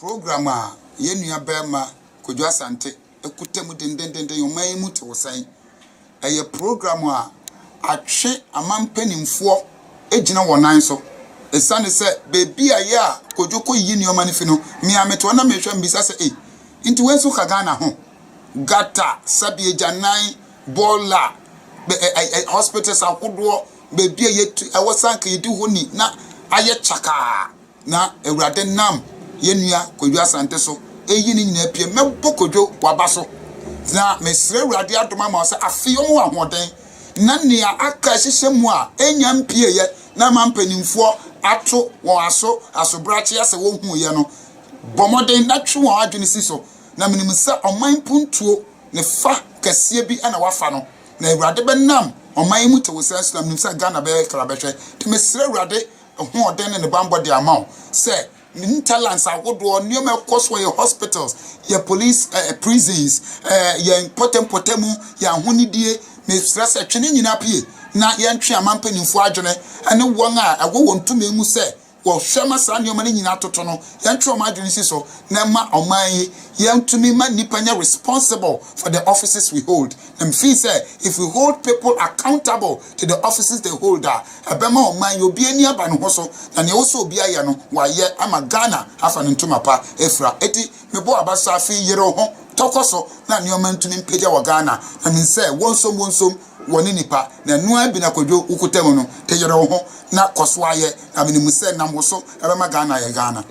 program a yenua bema Kojo Asante ekutemu dendendende yoman mu te wosan eye program a atwe amampanimfo ejina wonan so esane se bebi aye a Kojo ko yi nneoma ne fi no me ameto na mehwa mbisa se nti wenso ka Ghana ho gata sabi ejanan bola hospitals akodo bebi aye awosanka yedi ho ni na aye chaka na ewrade nam yenua Kojo Asante so eyi ni nyina pie mebo Kojo wabaso na mesre ewrade adoma ma se afio mu ahoden na nea aka hyehyemu a enya mpie ye na mampanimfo ato won asobrache ase wo hu ye no bomoden na twe won adwene si so na minim se oman puntuo ne fa kase bi ana wafa no na ewrade benam oman mu te wo sense na minim se Ghana be kra behwe te mesre ewrade hu oden ne bambo de amount se talents awodo nioma koso ye hospitals ye police prisons ye potemu ye ahonidie me stress atwene nyina pie na ye ntwe amampanimfo adwene ane won a awo wontuma emu se wo hwema sa nioma nyina toto no ye ntwe o adwene si so na ma oman ye ntumi ma nipanya responsible for the offices we hold and feel say if we hold people accountable to the offices they hold abema oman ye obi ani aba no ho so na ne wo so obi aye no wa ye ama Ghana afa ntuma pa efra eti mebo abasa afi yere ho tokoso na nioma ntumi mpagya wa Ghana na min say wonsom woni nipa na noa bi na Kojo ukutem no te yere ho na koso aye na min say nam wo so abema Ghana ye Ghana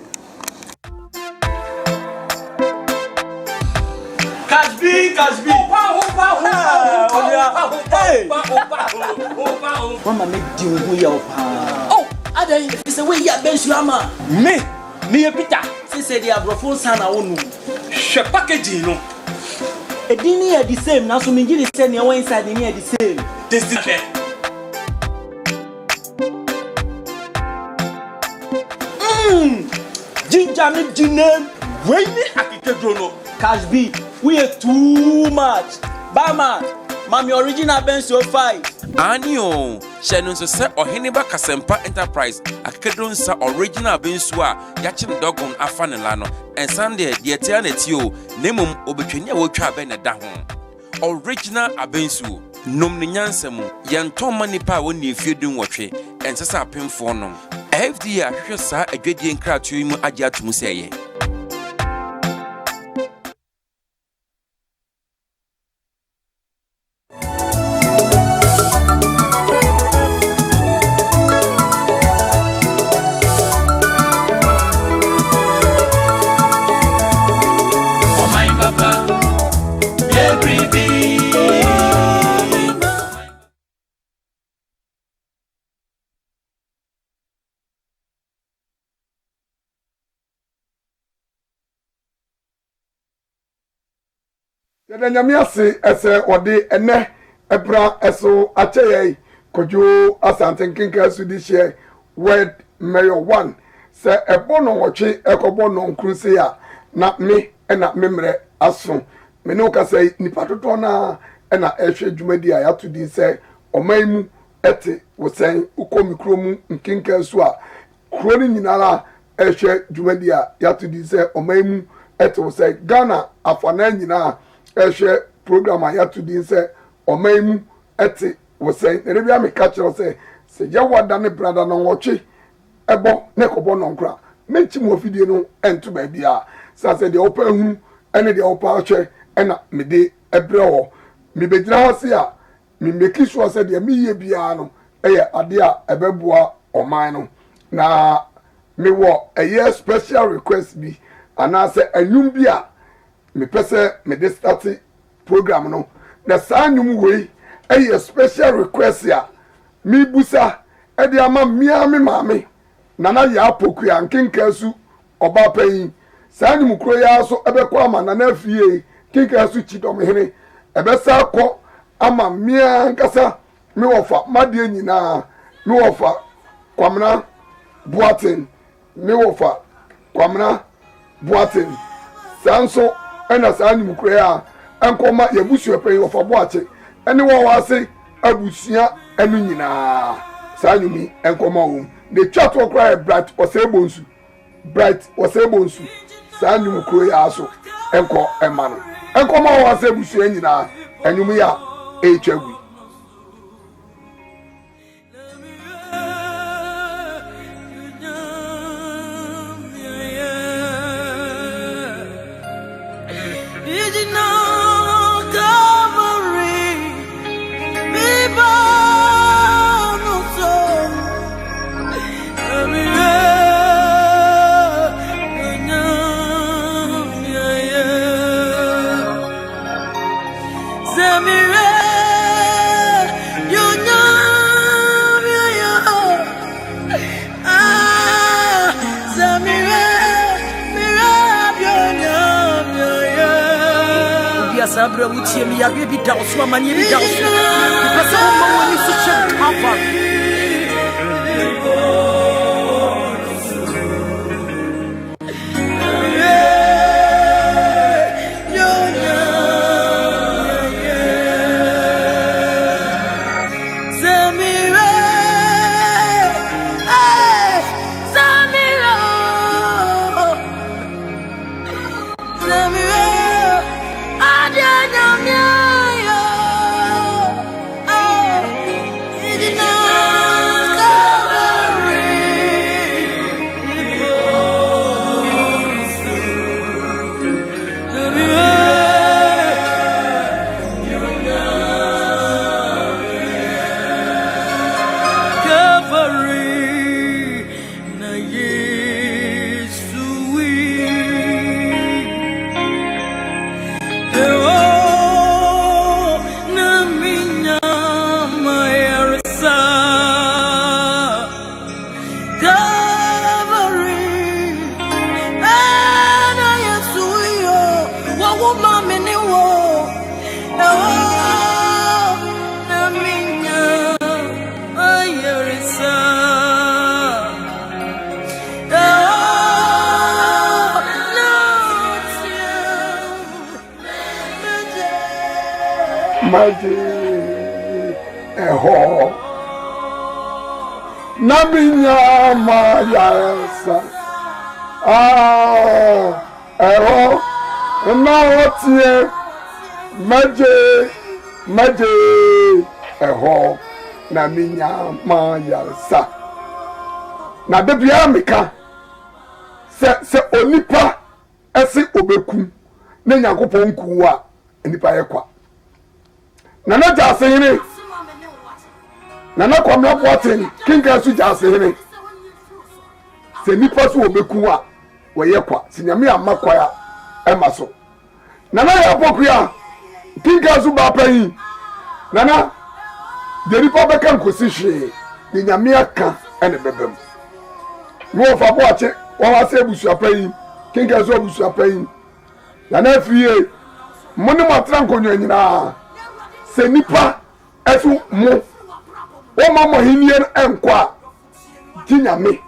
Kasbi Mama me di wo ya opa oh adai say we ya bensu ama me Peter say the abrofo sana wonu hwe packaging no edini are the same na so me giri say ne one inside ni are the same this is ginger me jinem we ni akikedo no Kasbi we are too much Bama mami original benso 5 Anio, Shannon se Oheniba Kasempa Enterprise, Akedonsa original Bensua, Yachin Dogon Afanelano, and Sunday, the Eternitio, Nemum Obetwenia Wocha Benedahon. Original Abensu, Num Nyansemu, Yantom Manipa when you feel doing watch, and Sasa Pim Fornum. FD Ashasa, a Gadian crowd to him, Ajat Museye. Nyamiase ese ode ene ebra eso acheye Kojo Asante nkenka sudishe word mayor 1 se ebono woche ekobono nkruse ya na me na memre aso me no ka say nipa toto na na ehwe dwumadi a yato di se omaimu ete wosen ukomikromu nkenka su a kro ni nyinara ehwe dwumadi a yato di se omaimu ete wosen Ghana afana nyina ehwe program a yato di se omaimu ete wosen erebia me ka kire se ya wada ne brada no woche ebo ne kobo no nkra menchi mo fidie no ento ba bia sa se de opa hu ene de opa ahwe ena me de ebre ho me begira ho se a me make sure se de me ye bia no eye ade a ebeboa oman no na me wo eye special request bi ana se anwum bi a me pese me de start program no na sa anwum wei eye special request ya mi busa ede ama mia me mame nana ya poku ya nkenka su oba payin sa anwum kro ya so ebekọ ama nana afie kinka su chidom hene ebesa akọ ama mia nkasa me wofa madie nyina me wofa kwamna Boatin me wofa kwamna Boatin sanso ena sa anwum kro ya enkoma yebusu payin wofa Boache ene wo wase abusia enu nyina sa anwumi enkoma wo de twato kra bright osebonsu saa nnwom kuro yi aso ɛnkɔ ɛma no ɛnkɔ ma wɔn asɛ busua nyinaa ɛnwom yi a ɛretwa gu. Sabra utie mi yabe bi da osma manie bi da osma pese o ma woni so che cover Maji eho na minya mayasa eho na otie maji eho na minya mayasa na de bia meka se onipa ese obeku na Nyankopɔn ku a enipa yekwa nana jasehene nana kwamna poten kinga su jasehene se nipa so obeku a woye kwa sinyame amakwa ya emaso nana ya pokuya kinga su ba pan nana de nipa beka nkosi hwe ni nyame aka ene bebem wo fa bo ache wo wa se ebusu pan kinga su ebusu pan nana fiye moni matra nkonyo nyina se nipa esu mu o ma mo hinien enkwa tinyame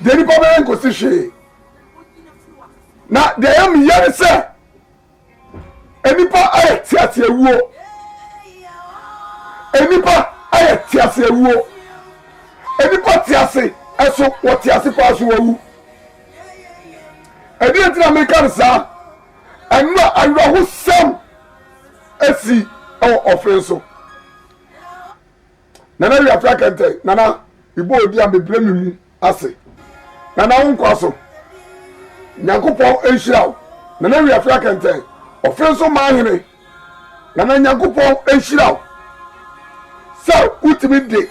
de nipa be enko si hwe na de yam yare se enipa aye tiase ewuo enipa aye tiase ewuo enipa tiase esu wo tiase pa so wu edi entina American sa enwa ayro sam esi o ofenso nana wi Africa kente nana ibo odi am bebre mimu ase nana wonkwa so Nyankopɔn enhyiraw nana wi Africa kente ofenso mahene nana Nyankopɔn enhyiraw sa utimi de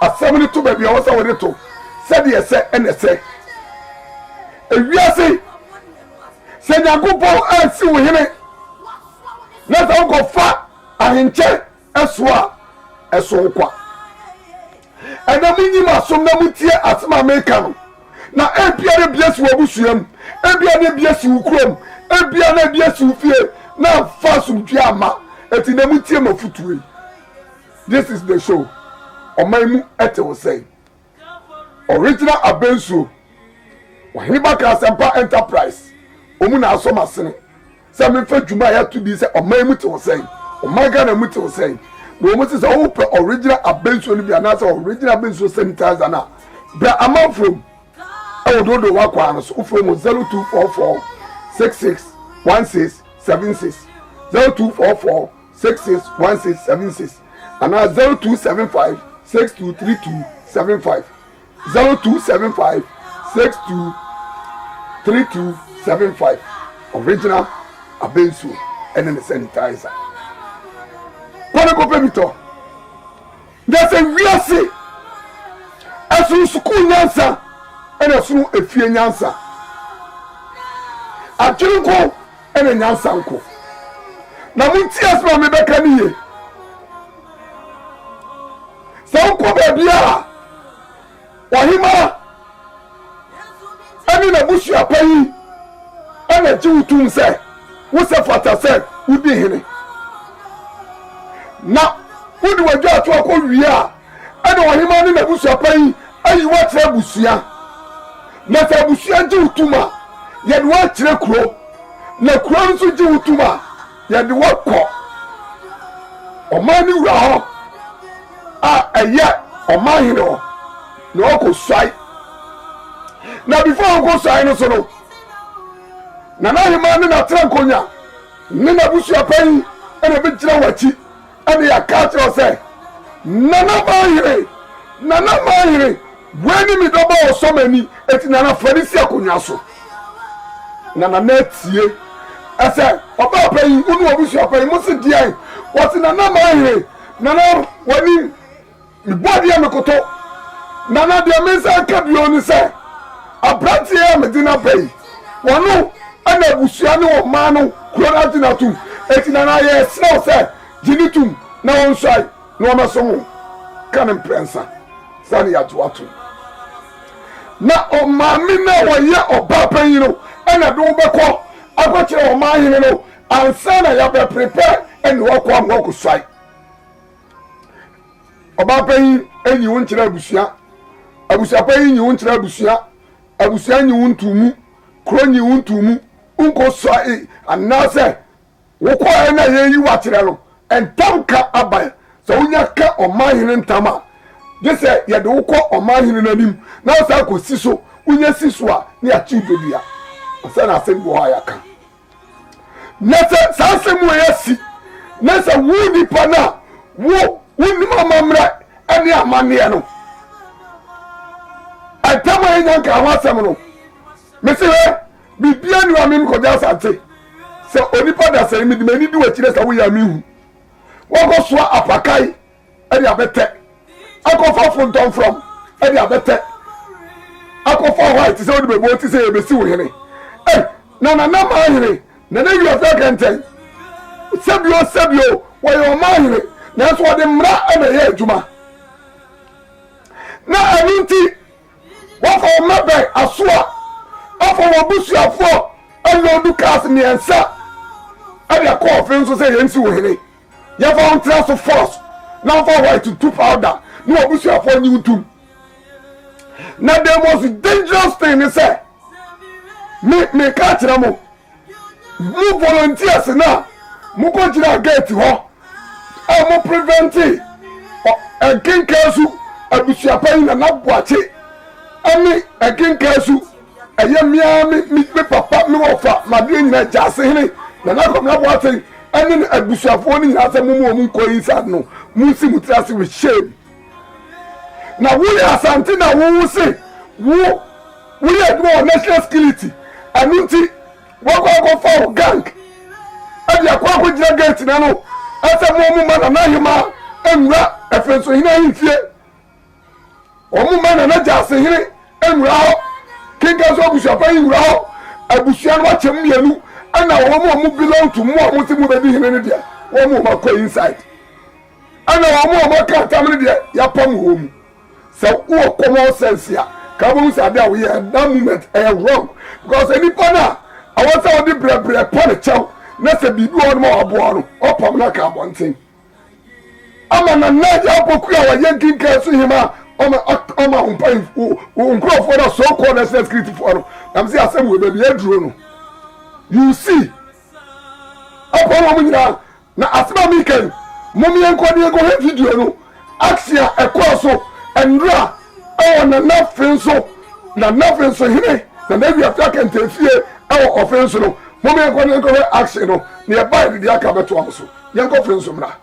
asɛm ne to ba bia wo sa wo de to sɛ de ɛsɛ ɛnɛsɛ ewiase sɛ Nyankopɔn ansi wo hene na sɛ wokɔfa ahenkyɛ ɛsoa ɛso kwa ɛna munyim asom na mutie asɛm a meka no na ebia ne bia si wo busuam ebia ne bia si wo kurom ebia ne bia si wo fie na fa sumdua ama eti na mutie mafutuwe. This is the show ɔman ete wo sɛ original Abensuo Wahiniba Kasempa Enterprise omu na aso masene sɛ memfa dwuma ya to di sɛ ɔman mu te wo sɛ ɔman Ghana mu te wo sɛ na omu sɛ wo pɛ original Abensuo no bi ana sɛ original Abensuo sanitizer na bra amam from dodo wakwa no so ufo 0244 661676 0244 661676 ana 0275 623275 0275 623275 original abensu and the sanitizer kwana ko pemito there's a real say asu school nyansa and asu efie nyansa atwinko and nyansa nko na munti asma me beka niye sa nko be bia wahima ani na busu apai ana jiwutum se wo se fata se wudi hene na wodi wadwa ato akọ wiya ana wahima ni na busu apai ayi watre busuya na ta busuya jiwutuma ye de wa kire kuro na kuro nso jiwutuma ye de wakọ omani wura ho eye omahine ho na oko swai na before oko swai no so no na hima ni na trankonya ni na busu apai ena be gira wachi ena ya ka tro se nana mahire wani mi doba osomani eti nana farisi akonya so nana netie ese oba apai unu obusu apai musi diai wati nana mahire nana wani mi body amekoto nana de mensa kabio ni se abranti ya medina bay wonu ana busua ni o ma no kura dina tu eti nana ye snow se jinitum na won sai no ma so mu kan prensa sani ya tuatu na o ma mi na wo ye oba panyin no ana do beko akokire o ma hin no ansa na ya be prepare en wo kwa mo ko sai oba panyin enyi won kire busua abusua panyin nyi won kire busua abusua nyi won tumu kro nyi won tumu unko sai anase wo ko na ye yi wa kire no entanka abai so unya ka omahine ntama dese ye de wo ko omahine nanim na sa ko siso unya siso a ne ya chi bebia asa na asem bo ya ka nese sa asem wo yesi nese wu ni pana wo woni mama mra ene amane no atama enya ka wasem no mesele bibia ni wa mi ko ja sante se onipa da se mi di mani di wachire sa wo ya mi hu wọ́n sọ apakai ẹni abẹ́tẹ́ akọ́fọ́ funton from ẹni abẹ́tẹ́ akọ́fọ́ white sẹ́ wọ́n di bẹ̀bọ̀ ti sẹ́ yẹ bẹ̀ sí wò yẹn nana máa yẹn nana yìí ọ̀fẹ́ kẹ́ntẹ́ sẹ́bíò wọ́n yẹ ọ̀ma yẹn nanso wọ́n di mmira ẹna yẹ ẹ̀dwuma na ẹni ti wọ́n fọ ọmọ bẹ̀ asoa wọ́n fọ wọ́n busuafo ẹni ọdún kaasi mìẹnsa ẹni akọ́ ọ̀fẹ́ nso sẹ́ yẹn si wò yẹn ya found trust of force now for white to powder no obusu afọ ni utum na the most dangerous thing is say me ka kira mo mu volunteers na mu ko kira gate ho mo prevent kinkasu abusu apan na naboache ami kinkasu eye mi papa mi ofa ma de nyina jase hene na kom na boache ene abusuafo ni nyina se mu ko inside no mu si mutrase with shame na wo ya asante na wo se wo ya do national security anunti wo ko for gang abi akwa ko jira gate na no ase mu ma na hima enura efenso hina hifie o ma na jase hire enura ho kinga so abusuafo enura ho abusua no achem mienu ana wo belong to mo ti mo be di hene ne dia wo ma ko inside ana wo ka tamne dia ya pam wo mu so wo common sense ya ka bo sa dia we that moment wrong because any pana I want to di bre pon chew na se bibi wo mo abo no opam na ka bonten ama na ja poku ya wa yankin ka su hima oma umpai unkrofo da so called national security for am say asem we be eduro no you see upon woman na asma miken mommy enko de go he video no axia ekoso enra na na fin so na na nothing so hene na na wi afia kan tefie ɛwɔ offense no mo me ko ne ko action no ne ba de aka beto am so yen ko offense mra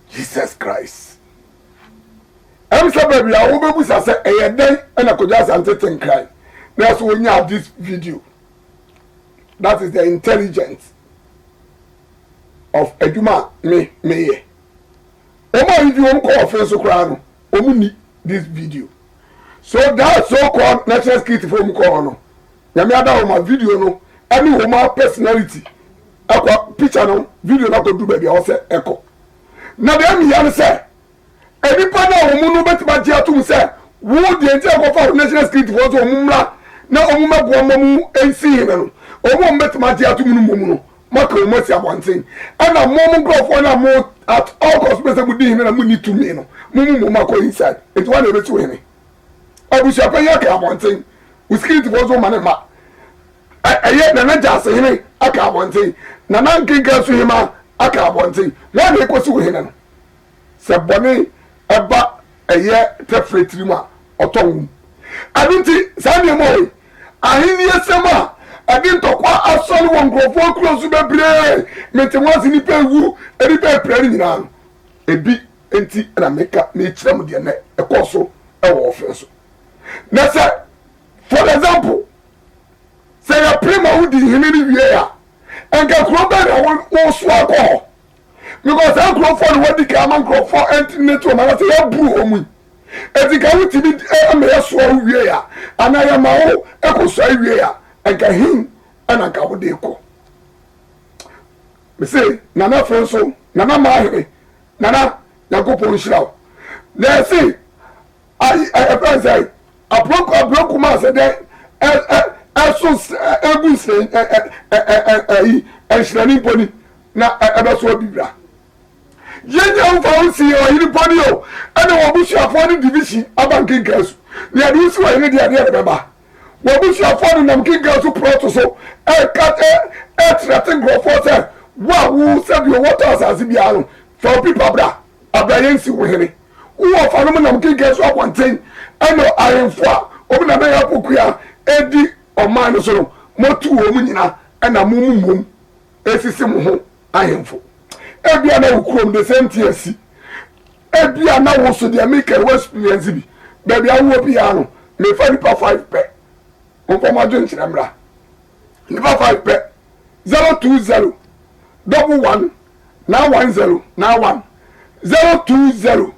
Jesus Christ. I'm so baby, I will be say a day and I could just entertain cry. That's when you have this video. That is the intelligence of Eduma me. Oma if you won't call offense crown, only this video. So that so-called national security from Kono. Yamiada my video no, any woman personality. Aqua picture no, video not to do baby, I say echo. Now them yan say, any partner woman no bet my dear to say, would the entire of national security was Omumla, now Omuma Guamamu and see him. Omo bet my dear to Mumuno, Marco Mercia one thing. And a moment go for a more at all costs better with him and a money to me. Mumu Marco inside. It's one of it to any. I wish I pay a one thing. We security was woman and ma. I yet Nana just him, I can't one thing. Nana can get to him, I can't one thing. One equals to him. Said Bonnie, about a year, Tefree Trima, or Tom. I don't think Sandy Moy. I hear some. I didn't talk about a son one go for close to the brain. Meant once in the pay woo, and the pay praying now. A big empty and I make up me chum the net, a corso, a offense. Now, sir, for example, say a prima who did him in the year and get crowded and won't swap all. Because I grow for what the common grow for entering to my say, brew on me. As the guy to be a mere swallow year, and I am my own echo say year. Anka him and anka wode ko me say nana fenso nana mahere nana yakopon shiraw na say I say a broke man say ɛso ebu se ɛnhyirani mponi na ɛbɛso abibra yɛnyɛ mfa wo si ɔyere pɔne o ɛne wɔbusuafoɔ no division aba nkenka so nea de wosi wɔyere deɛ adeɛ de bɛba wɔbusuafoɔ no nam nkenka so prɔto so ɛtrɛte nkurɔfoɔ sɛ wo a wo sɛdeɛ wɔtɔ asase biara no fa wo pipa bra abra yɛnsi wo hene wowɔ fa no mu nam nkenka so abɔnten ɛne ahemfo a obi na bɛyɛ apokua ɛdi ɔman no so no motu wɔ mu nyina ɛna mo mu mmom ɛsisi mo ho ahemfo ebia na ukurom the same thing asi ebia na wo so de make we experience bi baby awo bia no me fa nipa 5 pe onko ma jo nkyerɛ mra nipa 5 pe 020 11 910 91 020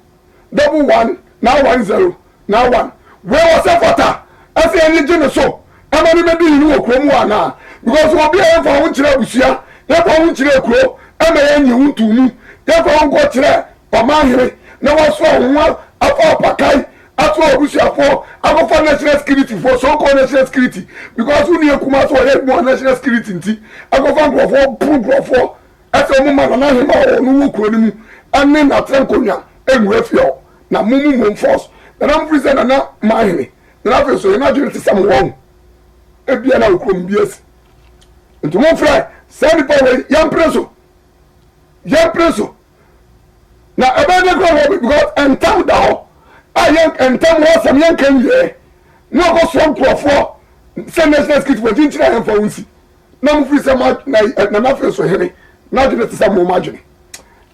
11 910 91 we was fota ase any gene so amani me bi ni wo krom wa na because obi e fa wo nkyerɛ busua e fa wo nkyerɛ kro ama yenyi wuntumu yɛkɔ nko kyerɛ ɔmahere na wɔso ɔho afa ɔpakai ato obusuafoɔ akɔfa national security for so called national security because woni akuma so ɔyɛ mu national security nti akɔfa nkurɔfoɔ pu nkurɔfoɔ ɛsɛ ɔmo ma na hema ɔno wo kuro no mu ɛne na trenkonya emu afio na mumu force na nam free na na mahere na afɛ so na dwere te sam wɔn ebia na okrom bias nti mo frɛ send power yam preso na ebe de go because entam da ho ayen entam ho sam yen kan ye na go so nkrofo se national skit for jinchira hen for unsi na mo free sam na na fe so here na de te sam mo magine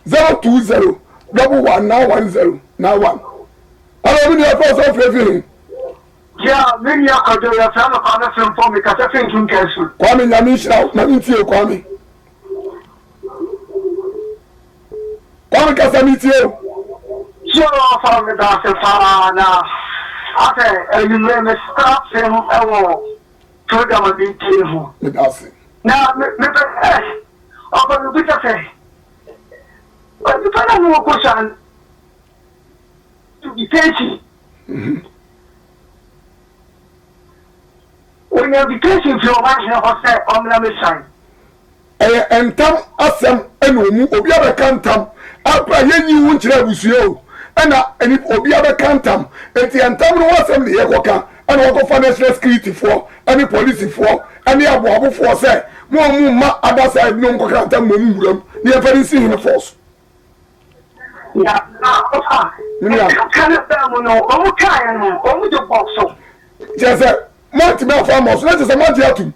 020 11 91 ala bi ya for so free yeah me ya ko do ya sam ko na sem for me ka se fin kin kesu kwa me nyame shira na ntie kwa me Kwame Kasamitio. Sure, from the Dasafana. After me start him, I will program a big table. Now, Mr. Open the bit of say. But you can't know question to be patient. When you be patient, you're watching a say on the mission. Entam asem enomu obi abekantam akwa yenyi wu nkyere abusuo o ana eni obi abekantam enti entam no wasem ne yekoka ana wokofa national security for any police for any aboabofo se mo ma adasa no nkoka ntam mo muram ne yefarisi hin force ya kan ba mo no o kan no o do box so jese monti me fa mo so na jese monti atum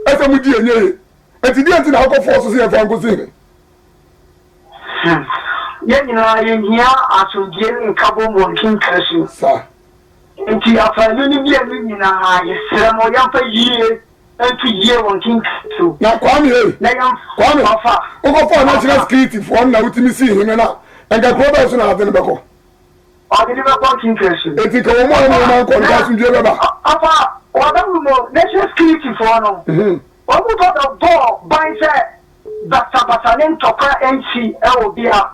ese mu di enye eti di enti na akọ force se fa nko se yɛnyina yɛhia asomdie nkabo mmɔnken kasi sa nti afanu no bi a no nyinaa yɛsrɛ ma yɛmfa yie nto yie wɔnken so na kwame na yɛmfa wokɔfa national security foɔ na wotumi sii hene na ɛnka kuro bɛɛ so na ade no bɛkɔ ɔde ne bɛkɔ nken kasi eti ka wɔn mu a wɔn nkɔ no asomdie bɛba afa wɔbɛwu no national security foɔ no wɔn mu tɔ bɔɔ ban sɛ basabasa ne ntɔkwa nsi ɛwɔ bi a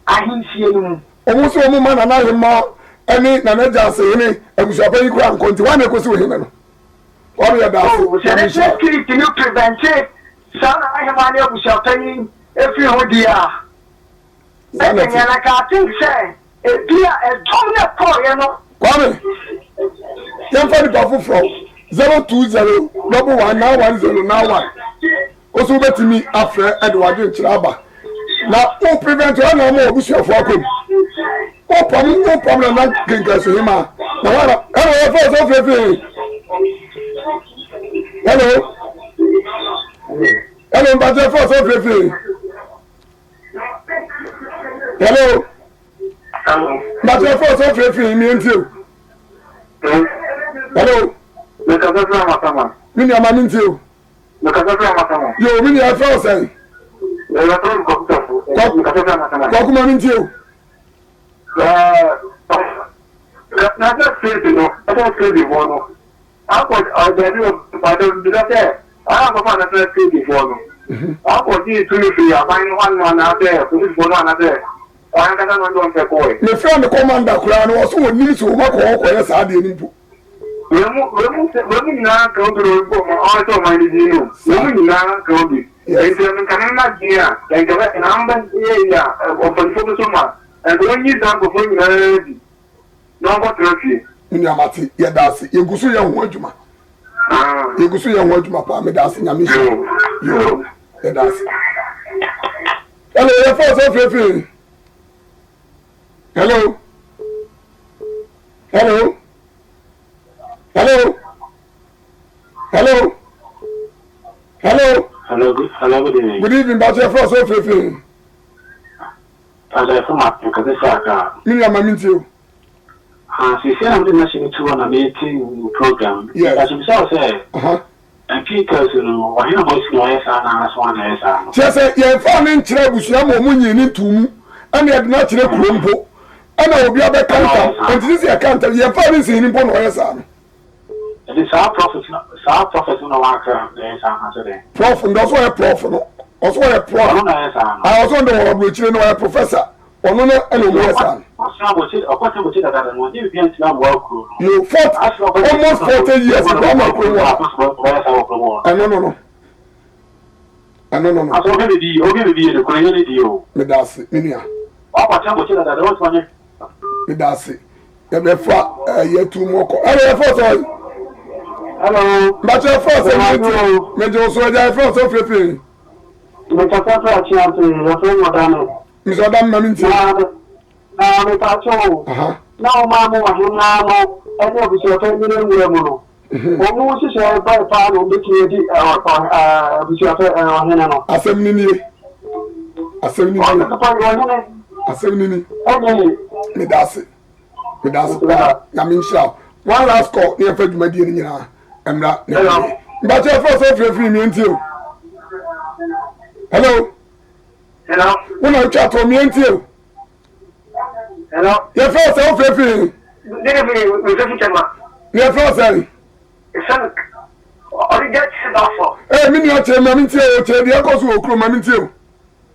ahemfie no mu ɔmo so ɔmo ma nana ahemma ɛne nana gyase hene abusuapɛ yi kora nkɔnti wane ɛkɔsi wɔ hene no ɔmo yɛ daase sɛ security no prevente saa na ahemma ne abusuapɛ yi efiri ho di a ɛnyɛ na ka think sɛ ebi a ɛdɔm ne kɔɔyɛ no kwame yɛmfa nipa foforɔ 020 11911091 oso betimi afrɛ ɛde wade nkyerɛ aba na o prevent ona mo obusuafo akom o pam na genga so hima na wala hello for so fefe hello mbaje for so fefe hello mbaje for so fefe mi ntio hello me ka fa matama mini amani ntio me ka fa matama yo mini afa say Kokuma minti o. Na na state no, I state one no. Ako ọdẹni o pàdé ndílọ́tẹ̀, alákọ̀ọ́fà na state one no. Ako tí ìtúlù fi àbáyé wọn náà bẹ́ẹ̀, police bọ́ náà bẹ́ẹ̀. Ọ̀yán kẹta náà ló ń fẹ́ kọ́ ẹ̀. Me friend commander kura no so woni so ma ko ko ya saa de ni bu. Women now come to also my deal. Women now come to. And then can not hear like the number open focus on and when you down before you no more trophy. Nyamati ya dasi yegusu ya hojuma yegusu ya hojuma pa me dasi nyamisho yo ya dasi hello ya force fefe hello hello hello hello hello Hello, good evening but ya force fefe ada from Africa this aka mini amamintio she said I'm doing national tour on a meeting program. Yes. As himself said, and because you know, why you boys know yes and as one yes. She said, "You found in Chebusia, Momunyi need to, and you had not yet crumble, and I will be able to count. And this is a counter. You found in Sinipon or yes, it is our prophet in the worker. Yes, I'm today. Prof, and also a prof, also a prof. I also know which you know a professor. Or no, and yes, you fought almost 40 years with no. I no. I saw the community. Medasi, Minia. Medasi. You have year 2 more. Hello. But your first, Major Soldier, first of everything. Mr. Adam Maminti. Now, Mamma, Mamma, and obviously, a family woman. Almost is a by part of the community or Assembly. Medasi. Yamin Shaw. One last call near Fred Medina. I'm not. But your first of everything. Hello. Hello. When I chat from me until. Hello. Your first of everything. Your first. Son, or you get it off. Eh, miniature, Mamintil, the uncles who crew Mamintil.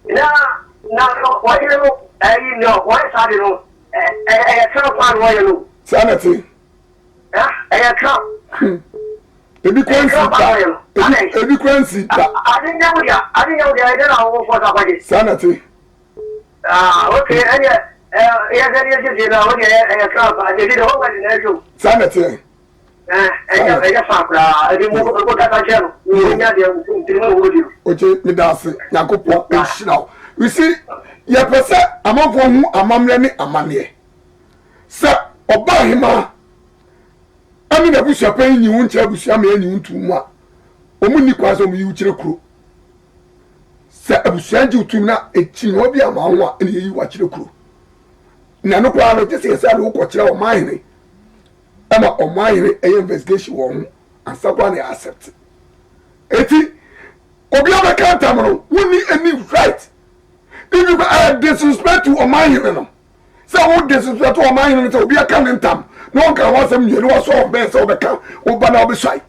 Now, why you know, why I don't know. I can't find why you know. Sanity. I can't. Ebi kwensi. I didn't know the idea of what I did. Sanity. Okay, and I did all what you Sanity. Okay, Medasi, Yakopo, Ishinaw. You see, your person, among whom Amamlani Amania. Sir, Obahima. I mean, a bush are paying you won't have Bushami and you too much. Omuni Quasom, you chilcro. Sir, I will send you to now a chinobia mawa and you watch the crew. Nano Quano just says I look what you're mining. I'm on my investigation one and someone accept. Eti, Obiama Cantamano, we need any right. If you add disrespect to a mine, so what disrespect to a mine and to be a cannon tam. No one can want some, you know, so best over the camp or banana beside.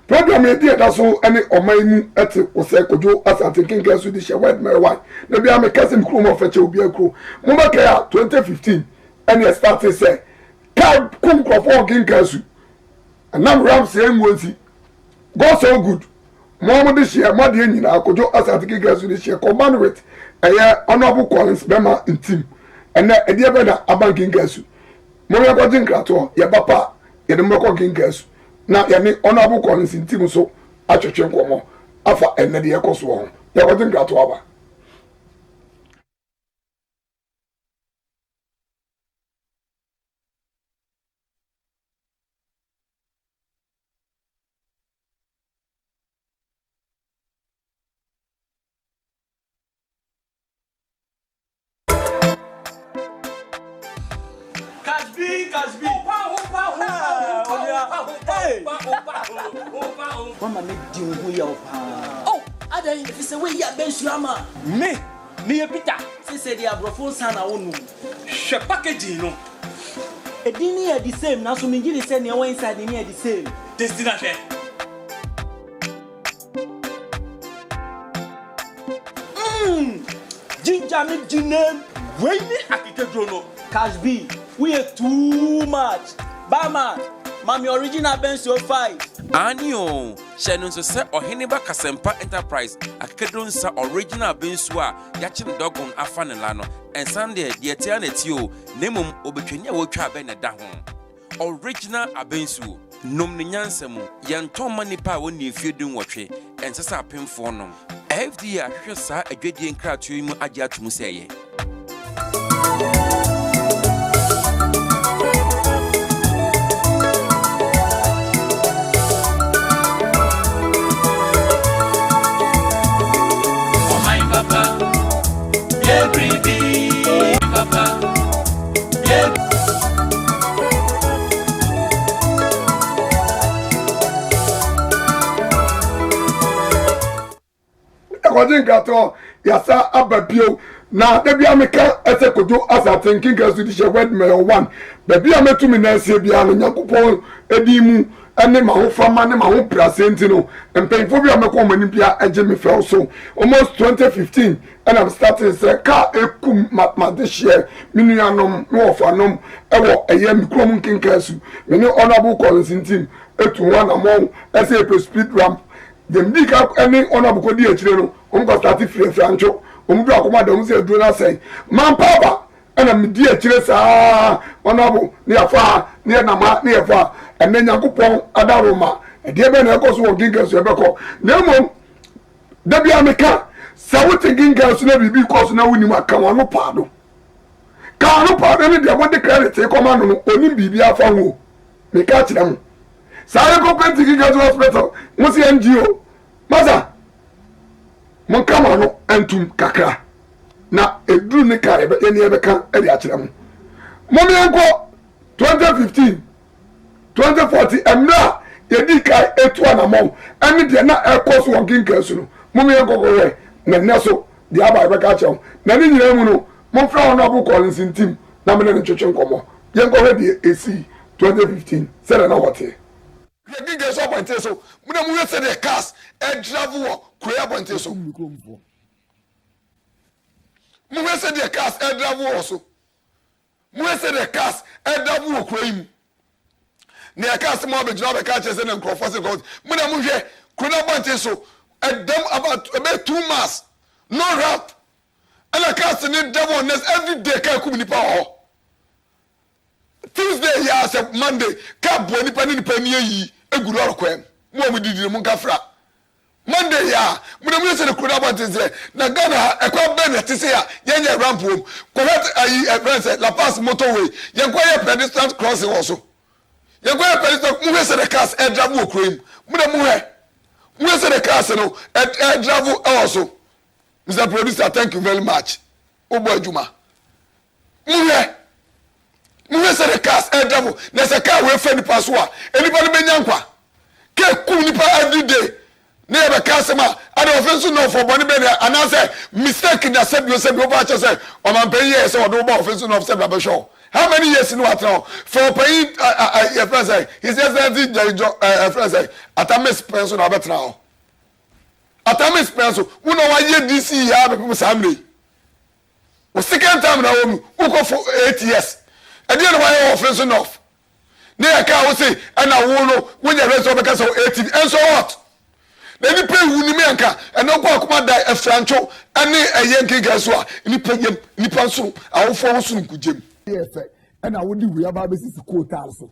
Program idea that's all any or my at was a cojo as I'm thinking guess with the word my wife. Maybe I'm a cousin crew of a be a crew. Mama Kaya 2015 and you started say, Come for King Kasu. And now Ram saying was he. Go so good. Mama this year, my dear, cojo as I'm thinking guess with this year command with a honorable Collins Bema in team. And then a dear better about King Kasu. Mama Gojin Krato, your papa, your Moko King Kasu. Now, you honorable Collins in team so at your chamber. Afa and the echoes wrong. You wasn't got to have. Mama me di wo ya opa. Oh, adan fi se we ya bensuama. Me Peter. Say the abrofo san na wonu. Hwe packaging no. Edin ni the same na so me gidi say ne one inside ni the same. Tasty na hwe. Ginger me ginem. We ni akike dro no. Cash B, we are too much. Barman, Mami original Benz 05. Anio, Shannon so say Oheniba Kasempa Enterprise, Akedronsa original Bensua, Yachin Dogon Afanelano, and Sunday, the Etianetio, Nemum Obetria Wocha Benedahon. Original Abensu, Num Nyansemu, Yantom Manipa when you feel doing watch, and Sasa Pim Fornum. FD Ashasa, a Jadian crowd to him, Ajat Museye. According to Yasa Ababio, now the Biameka as a Kojo as a thinking as to the word mail one. Baby, I met to me Nancy Biano Yakupo, Edimu, and then my own farmer, and my own Placentino, and paying for Biamaco and Jimmy fell so almost 2015. And I'm starting to car a cum mat this year, Minianum, no for num, a young Crom King Castle, many honorable callings in team, to one among as a speed ramp. Them dig up any honorable dear children, started free Francho, do accommodate say do say, Man Papa, and I'm dear children, honorable, near far, near Nama, near far, and then Yakupon, Adaroma, and dear Ben Echoes will give us Rebecca. No more, Debbie America, so taking girls never because now we need come on no pardon. Can't pardon it, what the credit take command on only Bibia Fango. Make catch them. Saya go plenty girls hospital, what's the NGO? Maza, mon kamano antum kakra na edru ne ka ebe eni ebe kan e dia kire mu momi enko 2015 2014 emra ye di kai etu anamon eni de na ekos working case no momi enko go re na neso di aba ebe ka chew na ni nyira mu no mon fra ono abu collins team na me ne twetwe nkomo ye enko re di AC 2015 say na what e ye gi so point so muna mu say the cars e travel Korea point so mu say the cars e travel so mu say the cars e travel Korea mu na cars mo be jira be ka che say na nkrofo say god muna mu hwe Korea point so e dem about 2 months no rap and the cars ni travel next every day ka ku nipa ho Tuesday ya say Monday ka bo nipa ni yi eguru orkwem mo mu didi mu kafra Monday ya mu say the Korea point say na Ghana ekwa ben te say ya yenye ramp home correct friends La Paz motorway yenkwa ye pedestrian crossing also yenkwa ye pedestrian mu say the cars e drive okroim mu say the cars no e drive also Mr. Producer, thank you very much obo adwuma mu say the cars e drive na say car we fe nipa so a anybody benya nkwa ke ku nipa every day na be kasema ada offense no for boni be and I say mistake na said you say over say o man pay years say o do offense no say be show how many years no at now for paying your friend say he says that friend say atamis penso na betra o atamis penso we no why DC ya be people samre o second time na wo go for 8 years and then why offense no na ka wo say and na wo no when you rest over because 18 and so what na ni pay wu ni me anka eno kwa akoma da efrancho ane eyenke gaso a ni payem ni panso awofo ho so nkugem efe na wodi wi aba be sisi quota so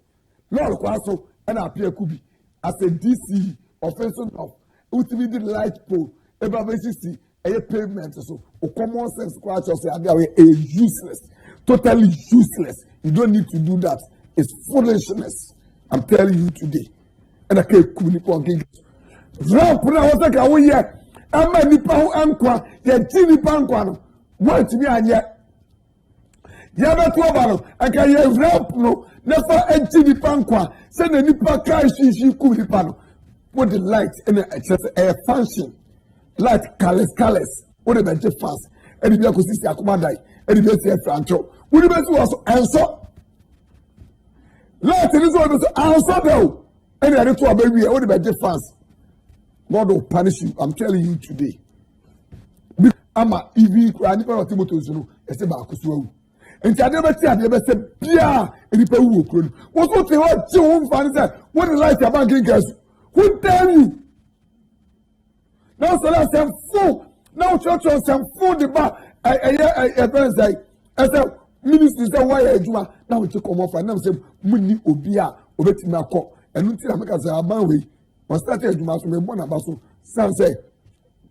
lord kwa so na apia kubi as a DC offensive of ultimate the light pole eba be sisi eye pavement so o common sense kwa cho say abi useless, totally useless. You don't need to do that. It's foolishness. I'm telling you today. And I can't kubi ramp na wose ka wo ye ama nipa ho ankwa ye ti nipa ankwa no want me anye ya beto oba no aka ye ramp no never enti nipa ankwa se na nipa ka shishi ku nipa no with the light and a function light colors what the bench fast and the ko sisi akoma dai and the be francho we be so enso light ni so be so enso do and the to abawi e what the bench fast God will punish you. I'm telling you today. Ama EV, I never know Timothy. I say, nti ade beti ade be se bia enipa wu okro no wo so te ho ti wo mfa ne say when the light about gingas who tell you now so that some full now church on some full the bar friends like I said ministry say why adwuma now we take come off and now say munni obi a obetimi akọ enu ti na make say aban we we start adwuma so me born abaso san say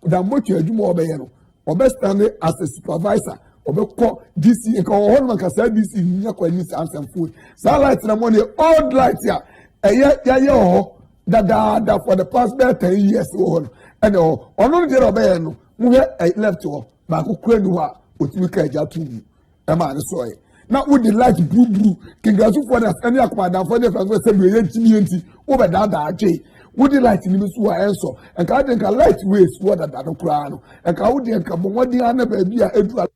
that much adwuma obeye no obe stand as a supervisor obekọ DC nka ho no ka say DC nya kwa ni answer food so light na money old light ya ye ho da for the past 10 years ho and ono dey obeye no mu left ho ba ko kwenu ha otimi ka eja tu ema ne so na wo the light blue kingasu for that any akwada for the first say we yentimi enti wo be da aje wo the light ni so wa enso enka de nka light ways wo da no kura no enka wo de nka bo wodi ana ba bia edu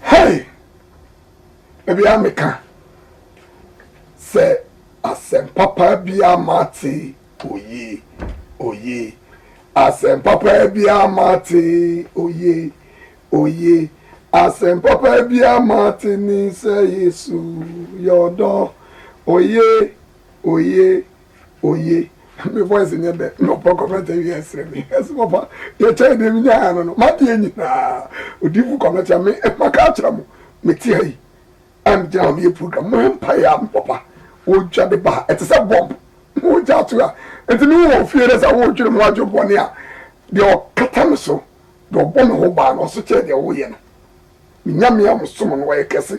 hey ebi ameka se asem papa bia mate oye asem papa bia mate oye asem papa bia mate ni se Yesu yodo oye me voice in there no poko mate yes me yes papa ye tell dem nya no ma de nyina odifu kometa me maka kira mo me ti ai am jam ye program mo empire am papa o twa de ba et se bomb o ja to a enti mi wo fie sa wo twere mo adwo bone a de o kata me so do bone ho ba no so che de wo ye no mi nya me am so mo no ye kese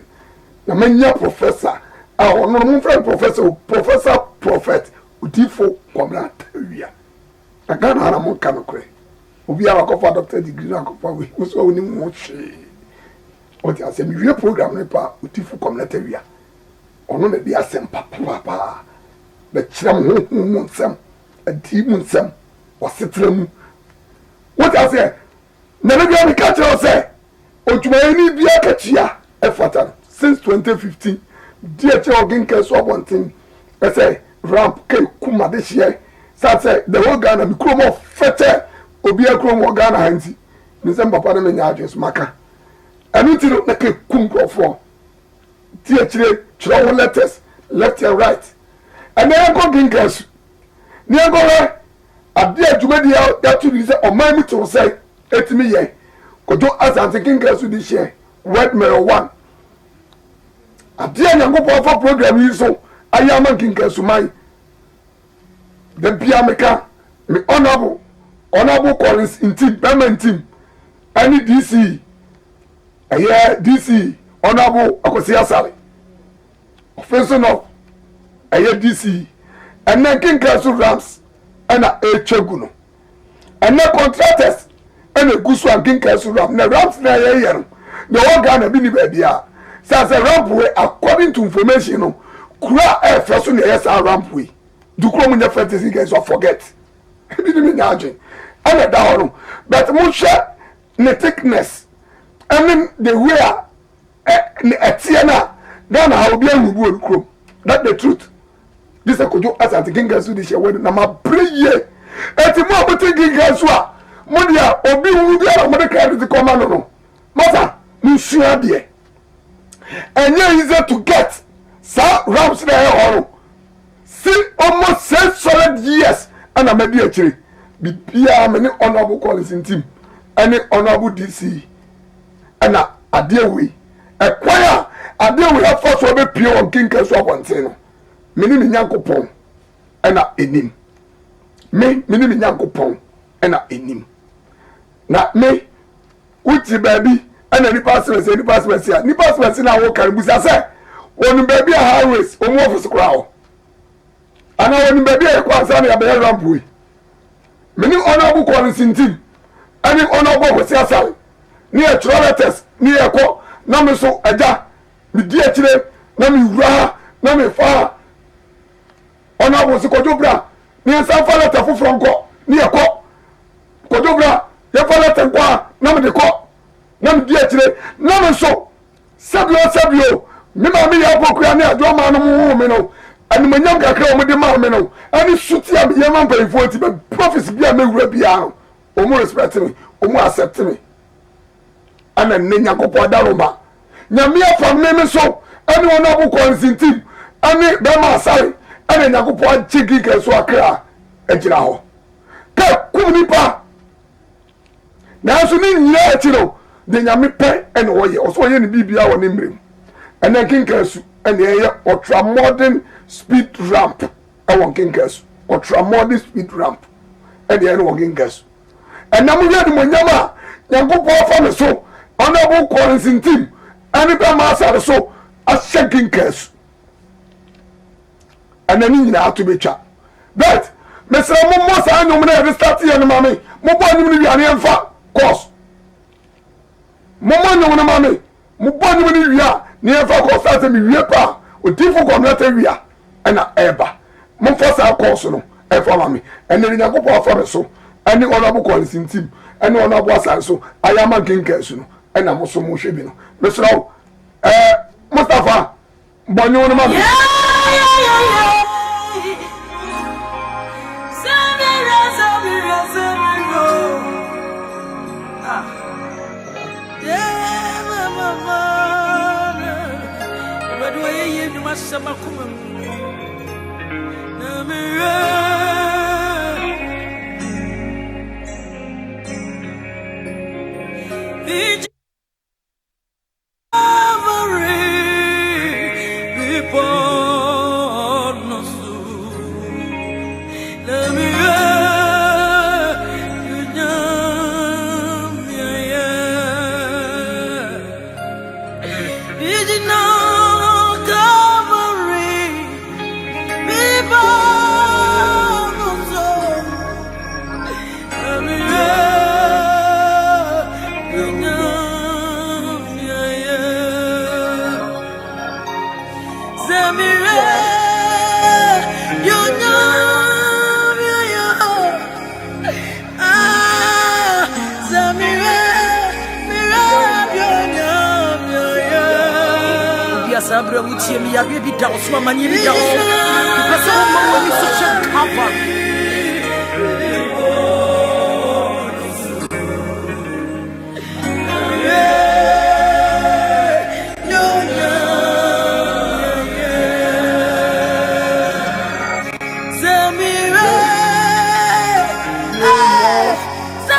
na manya professor a ono mo friend professor prophet udifo komlata wia agana ara mo kan kure obi a wakofa doctor degree na kofa we so oni mo hwe o ti asem wie program ne pa udifo komlata wia ono na bi asem papa be kiram ho nsem adi mu nsem wasetra mu o ti ase na be bi ka kire o se ojumayeni bi akachia efatan since 2015 dia ogin keso abontin I say ramp ke kuma de hie say the whole Ghana mi kromo fete obi akromo Ghana hanti mi se papa na menya adwes maka anu ti no ke kum crofo ti akire chiro letters left and right and then go ginkers ni go we ade adwumadi ya tu bi se o man mi to say etimi ye kojo asante ginkers di hie word mirror 1 ade nyankopon for program yi so ayama ginkers mai the Biameka, me honorable Collins in team, Berman team, any DC, DC, honorable Akosia Sally, offensive of DC, and then King Castle Rams, and a Cheguno, and then contractors, and a Gusu and King Castle Ram, the Rams, the whole Ghana Bini Badia, says a rampway according to information, Kura air first on the SR rampway. Do come in the fantasy guys or forget. Didn't mean imagine. And a down, but mucha the thickness. I mean the way a Tiana, then I will be able to grow. That's the truth. This I could do as I think as this year. Now my prayer. At the moment, thinking as well. Monia, or be who they are, Mother carry the command. No, Mother, you sure dear. And yeah, easier to get. Sir, Rams there. See almost 6 solid years and I made actually be many honorable Collins in team, any honorable DC, and a dear we acquire a dear we have first over pure on King Castle one saying, Mini Yanko Pong, and a enim. Me, Mini Yanko Pong, and a enim. Not me, which baby, and any passwords, any passwords here, any passwords in our work, and we say, when baby a highways, or more for crowd. And I want baby a quasari a bear rampway. Many honorable Collins in team, any honorable was your near Trollets, near Co, Namiso, Ada, with dear children, Nami Ra, Nami Fa, honorable Sicodobra, near San Falata from Co, near Co, Codobra, your father and Qua, Nami de Co, Nami dear children, Nami so, Sabio, Mima me, Apocriana, Drama, no, and manyam kakra o de ma me no ani suti am ye man pay ti be prophecy bia me wura bia o mo respect me o mo accept me ana nenya kopo daroma nyame afam me so ani wona bu consentim ani be ma asare ana nyakopo chigi ke so akra ejira ho ka kumnipa na so ni nyira etiro de nyame pe ene woye oso ye ne bibia wo ne mrem ene kinkasu ene ye ultra modern speed ramp awon kinkasu ultra modern speed ramp ene ye wo kinkasu ene mo ye de mo nyama nyakopo fa me so ona bu consentim ani be ma asare so ashe kinkasu and then you have to be chat. But Mr. Momo say no me start here no mama. Mo bo ni wi ane mfa course. Momo no mama. Mo bo ni wi a ne mfa course ate mi wi pa. O tifo community wi a na eba. Mo for sa course no e for mama. And then Yakobo for so. Ani honorable calling team. Ani honorable asan so. Ayama kinkesu no. E na mo so mo hwe bi no. Mr. Mustafa bonyo no mama. Sama kuma Sabra uchi mi ya baby dance mama ni bi dance because mama when you such a cover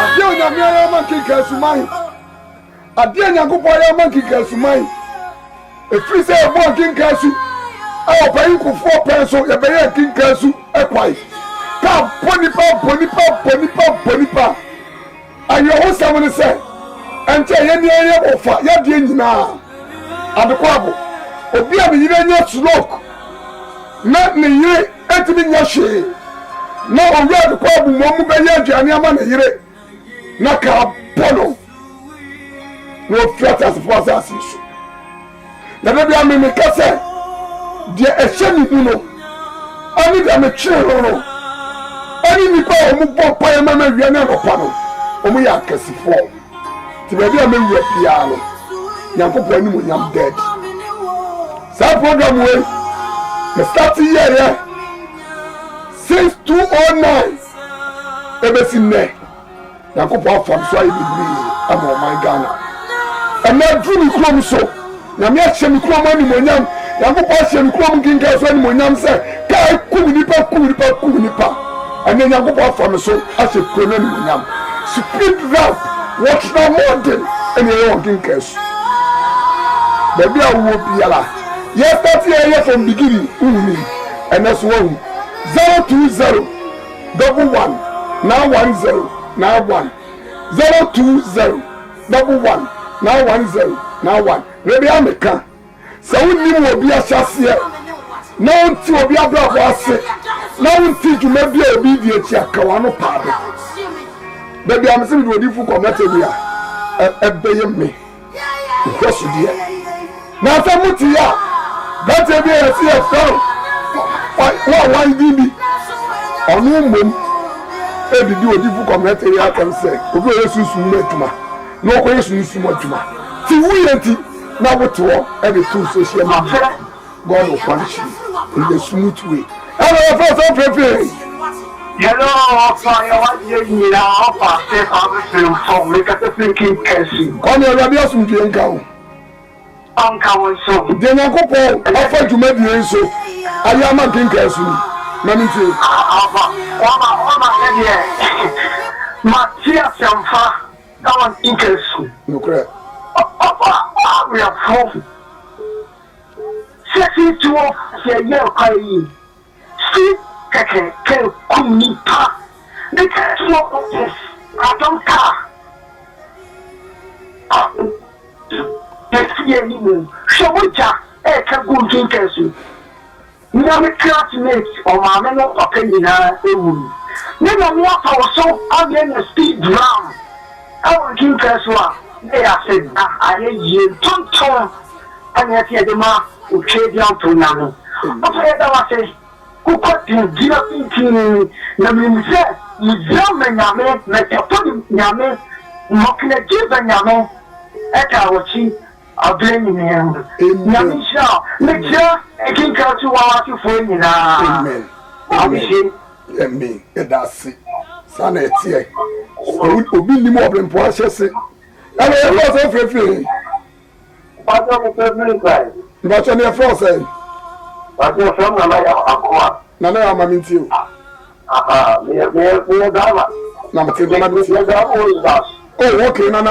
Adia nyame ya man kika sumai Adia nyakopo ya man kika sumai Efri se ebo kinkasu awo payin kufo penso ye beye kinkasu ekwai pa ponipa ayo ho samune se ente ye ni ye ofa ya de nyina adekwabo obi a me yire nya stroke na ne yire etimi nya hwe na owi adekwabo mo mu beye aduane ama ne yire na ka pono no fiata se force asisu na be am me kase de ehye ni no ani da me twere no ani ni pa o mu bo pa ya mama wi na no pa no o mu ya kasifo ti be am wi pia no Nyankopon ani mo nyam dead sa program we me start here since 209 ebe sinne Nyankopon fam so ayi bibiri am o my Ghana and na dru ni krom so na me ahye mi krom ani mo nyam Nyankopon ahye mi krom kinka so ani mo nyam se kai kum nipa and Nyankopon fam so ahye krom ani mo nyam speed rap what no modern and you kinka so baby awo biala yes start here from beginning and that's 1 020 11 910 91 020 11 910 91 ready ameka so woni mo obi ahase na onti obi abrabo ase na onti djuma bi obi di echi akawa no paade baby am se bi odi fu community bia ebeye me because dia na fa muti ya that be a see from why bibi onu mom ebidi odi fu community ya kan se obi o yesu mu atuma na o ko yesu mu atuma ti wuyenti na woto e be to social media God will punish you in the smooth way. Hello, first of all, Hello, fire, what you need our pastor, for make us thinking Cassie. come here, Rabia Sunjianka. Uncle, so. Then I go for offer to make the answer. I am a king Cassie. Mamity. Matthias and Fa, I want Cassie. No crap. We are full. Sexy to a year crying. See, can come me pa. The cat smoke, I don't care. Let's see any moon. Show me Jack, a good drinkers. We are a classmate or my men of opinion. Never walk our so again a speed drum. Our drinkers were. They are said, I hear you, Tom, and yet the mark will trade down to Nano. But I say, who got the deal the minister, Yaman Yaman, Metapod Yaman, mocking a given Yaman, at our chief, I'll blame him. Yamisha, make sure I can come to our phone. Amen. Amen. That's it. Sana etie. Obi ni mo obren po ahye. Hello, you was so free. But I'm a guy. But you near France. But you're from Nana. Nana amaminti you. Me dama. Na mate do amaminti. Oh, okay, Nana.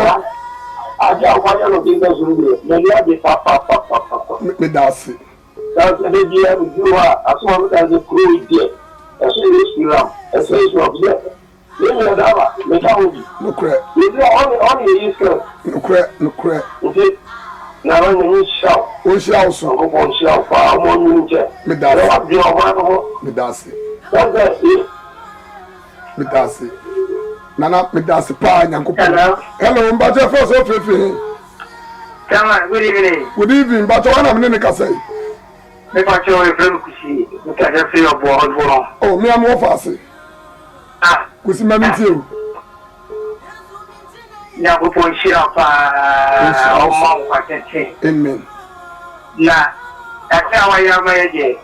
I just want to be those rules. Me ya be papa. Me dasi. That's the idea you are as long as a crew idea. As you is as you no crap. You only use no crap. Okay. Now when you shout, we shall so go shout for one minute. Me that's it. Nana, me that's pa nyanko. Hello, mbaje first of free. Come on, good evening. Good evening, but one am nene ka say. Me pa cho e frem kusi. Me ka je free obo odbo. Oh, me am office. Ah, kusi mamiti o. Ya go pon shira pa o ma kwa tete. Amen. Na, ata wa ya ma ye.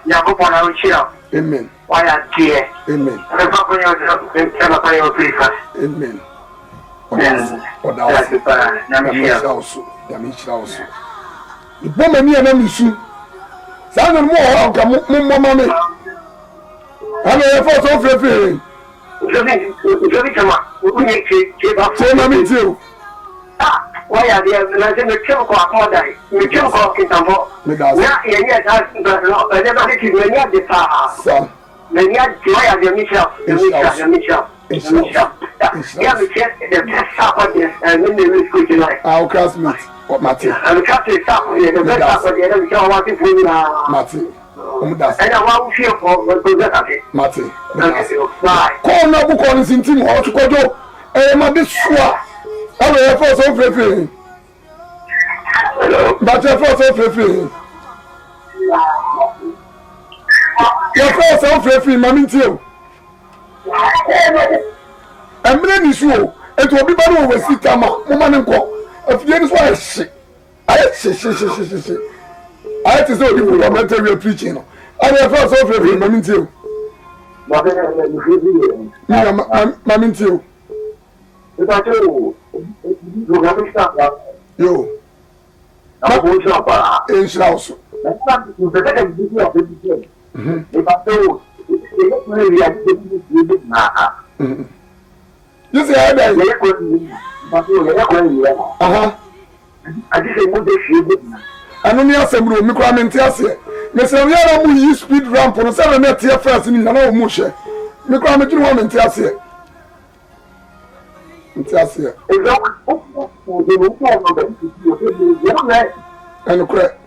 Ya go pon na shira. Amen. Wa ya tie. Amen. Me pa ko yo se na pa yo prika. Amen. That's it. Na me shira. Ibo mani na misu. Sa no mo ho ka mo mama me. Hello, you for so free. Je dis comment? Vous n'êtes pas. C'est ma météo. Ah, ouais, il y a des gens qui me quoi accommoder. Mais qui me quoi qui t'en va. Mais dans ça. Il y a ça, il y a des qui venaient de ça. Ça. Mais il y a des Michel. Il y a des ça pas de même les coups là. Ah, au classmate. What Mathieu? Le cas c'est ça, il y a des ça pas de même qui on va faire là. Mathieu. And I want to feel for the Mate. Bye. Call na book on sintin ho to kojo. Ma de soa. Hello, you for so free. Hello. But you for so free. You for so free, mami tio. Emre ni so. Eto obi ba no we sitama. Mo ma nko. Afie ni so a hye. Aye hye. I had to say you were mental we are preaching. I have first of all, Mammy Tio. Mammy Tio. Yo. I'm going to shop in Strauss. You say, I just say, I don't know some room, Microamentias. Miss Ariana, you speed ramp on a 7 year first in the no mushe. Microamentias. Mentiasia. And correct.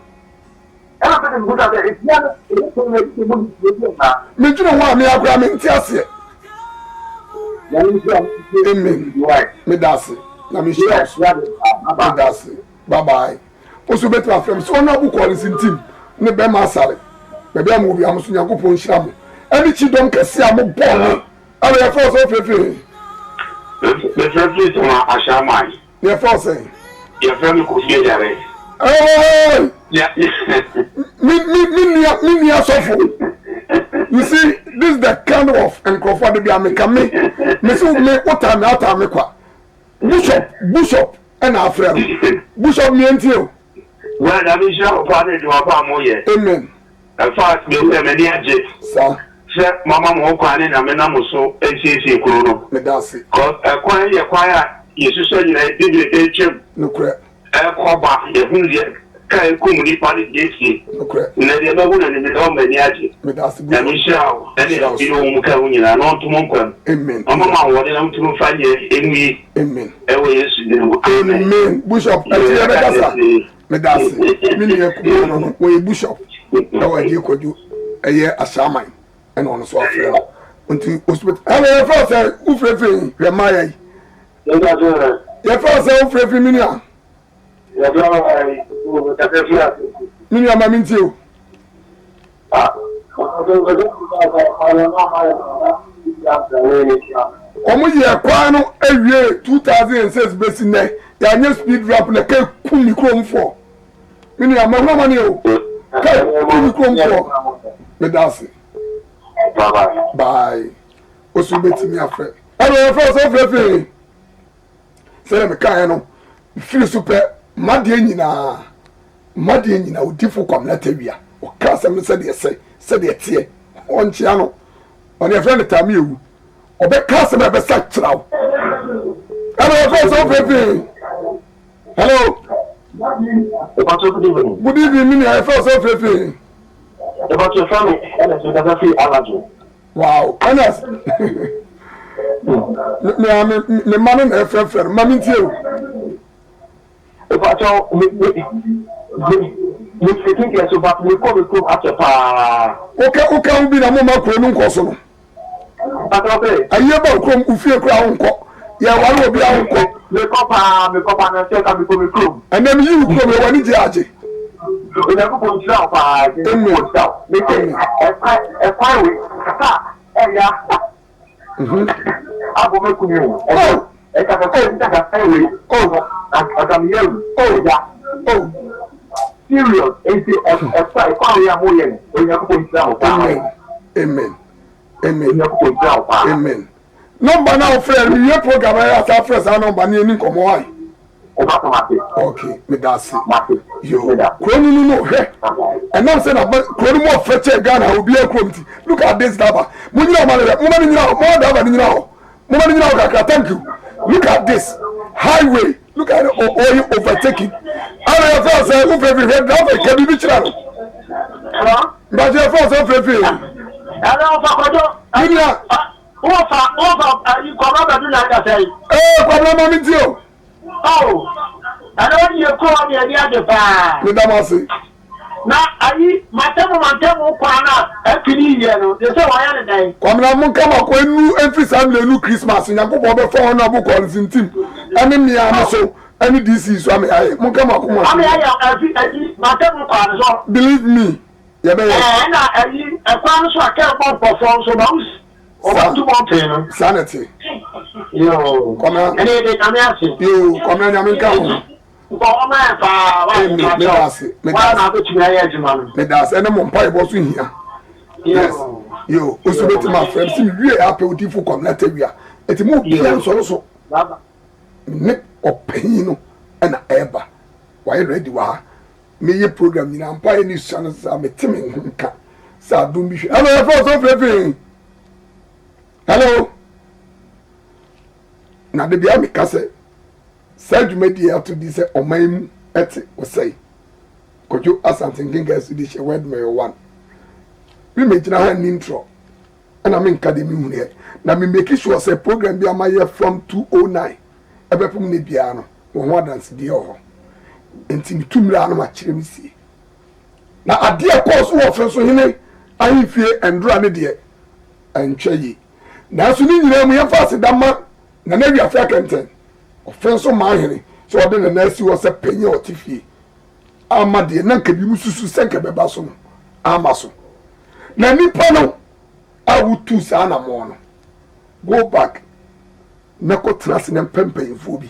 Me, you know what me are gramming Tiasia. Amen. Me that's it. Let me show you. Bye bye. Also better from so na bu call in team ne be ma sare be be am obi am so yakopon hira mo ani chi don kese am bon ala ya force of fefe the first is ma ashamai the force your friend ko sie jare Oh, Yeah. me suffer. You see, this is the kind of and Crawford be America me. Me so me what time out me kwa. Bishop and our friend. Bishop me and you. Well, I'm sure Father do about more yet. Amen. In fact, me many agent. Sir. Sir, Mama mo kwa ni na me na mo so NCC kuro. Me dasi. Cause kwa ye kwa Yesu so ni na David Echem. No correct. Kwa ba ye hunye kai ku mu ni pa ni Yesu. No correct. Na de ba na ni me do many agent. Me dasi. Na mi sha o. Ene bi no mu ka hunye na no to mo kwa. Amen. Mama ma wo de na to mo fa ye eni. Amen. Ewo Yesu de no. Amen. Bishop, I tell you that me dasi. Me ni ku no we bishop. Na wa je koju. Eye asaman. And on so afraid. Until hospital. Hello, first ufrefe remaya. Your first ufrefe minia. Minia maminti o. Omo ye kwa no ewie 2006 besi ne. Ya nye speed rap na ke ku micro mfo. Minia ma no mani o. Ke ku micro mfo. Me dasi. Bye. Osu beti mi afre. Hello, first ufrefe. Say me kan no. Feel super madie nyina odifo kwamna tawia o ka sem se de tie on chia no on your friend tami ewu obe ka sem be sa traw. Hello, first pepe. Hello. Good evening, me I first pepe. About your family, and so that I feel allergy. Wow, Anas. Me man na friend mami tie. About your we think yes about we come after pa. Okay, be na mama kro nu nkoso no. Okay. Aye ba kro ufie kro nko. Ya wale obi anko. Me kopa na se ka me kro. And then you kro me wani je aje. We na ko ntira pa. Me e kwa we. Ya. Abo me kunu. E ka ka we. Adam yell. Yeah. Serious. It's quite a million. When you put down. Amen. Amen. Number now, friend, your program as our first number near come on. Okay, me that's it. You. No. And now saying about Chrono Fetcher Ghana will be a quality. Look at this number. Thank you. Look at this highway. Look at it, oil overtaking. I have first said, who every red dove can be channel. But your first of every. Hello, Papa. You come up and do like I say. Oh, problem with you. Oh, I don't you call me the other bar. Madame, now, I my temple, they say, why are they? Come up when you every Sunday, new Christmas, and I go over 400 book on some team. I mean, me, I'm so any disease. I mean, I my temple, believe me. Yeah, and I promise I can't perform so much. Or to mountain. Sanity. You come on, and I'm asking you, come on, I'm in town. That's any more pipe was in here. Yes, you also met my friend. See, we are happy with you for Comnateria. It's more plans also. Nick or Penino and Eba. Why ready? Me your program in Empire News channels are me timing. So don't be sure. Hello, first of everything. Hello. Now the Biami Cassette. Said media to this or my et or say. Could you ask something guys to this word may one? We made an intro. And I'm in Academy here. Now me make sure say program be my year from 209. Ebe from the piano. One dance the oh. And see 2 million much see. Now a dear course of so hine I fear and run it dear. And chay. Now so you know me fast that man. Na never African. Offense on my henny, so I didn't know was a penny or tiffy. Ama de na nka bi mususu senka beba so no. Amaso. Na nipa no a wutu sa na mo no. Go back. Na ko trust na pempen fo bi.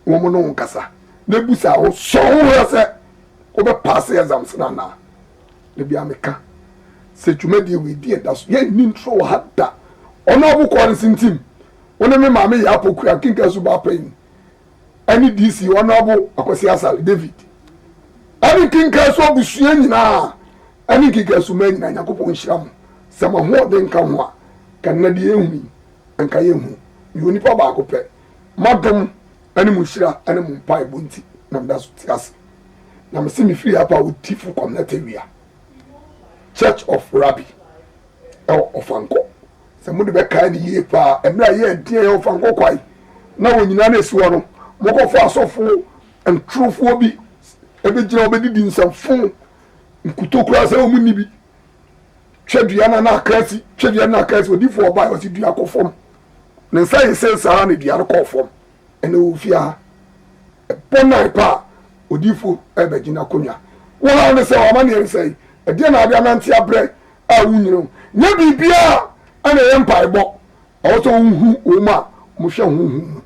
Wo mo no nkasa. Na busa wo so wo se obe pass exams na le bia meka se dwumadi we die da so ye ni ntro hada ono obu ko nsintim wona me maame ya apokua kinka su ba pen ani DC ono obu akosi asal David ani kinka so busua nyina ani kinka su ma nyina yakopon hyiram se ma ho de nka ho a kan na de ehu nka ye hu yoni pa ba ko pe madom ani mu hyira ani mu pai bonti na mda so tiase na me se me free apa wo tifu community wia Church of Rabbi Ofanko se mu de be kai ni ye pa emra ye die Ofanko kwai na wonyina na esi wono mokofo asofo entrofo bi ebe gina obedidi nsafo nkutokura se omu ni bi twedua na akasi twedua na akasi odifo oba o ti dua kofom ne nsa yese sa na dua kofom ene ofia bona pa odifo ebe gina konya wona ne se o ma ne sei ede na abia nante abre a wunyiro nya bibia ana ye mpa ebo o to hu o ma mo hwe hu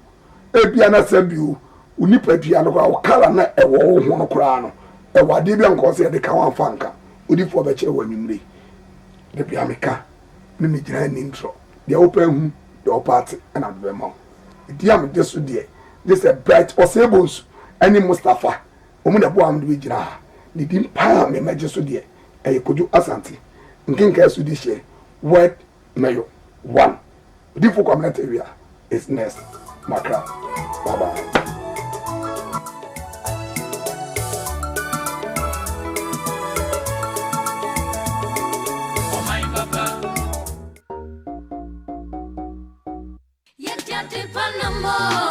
ebia na sabio unipa dua no kwa kala na ewo ho no kura no ewa de bia nko se de ka wan fanka odifo be kire wanimre de bia meka ne me gina ni ntro de open hu de opati na be ma dia me de so de this a bright osebons ani Mustafa omu na bo am de gina ni dim pa me maje so de Kojo Asante nkinka su di she word mayo 1 odifo community area is next makra bye bye. Panama,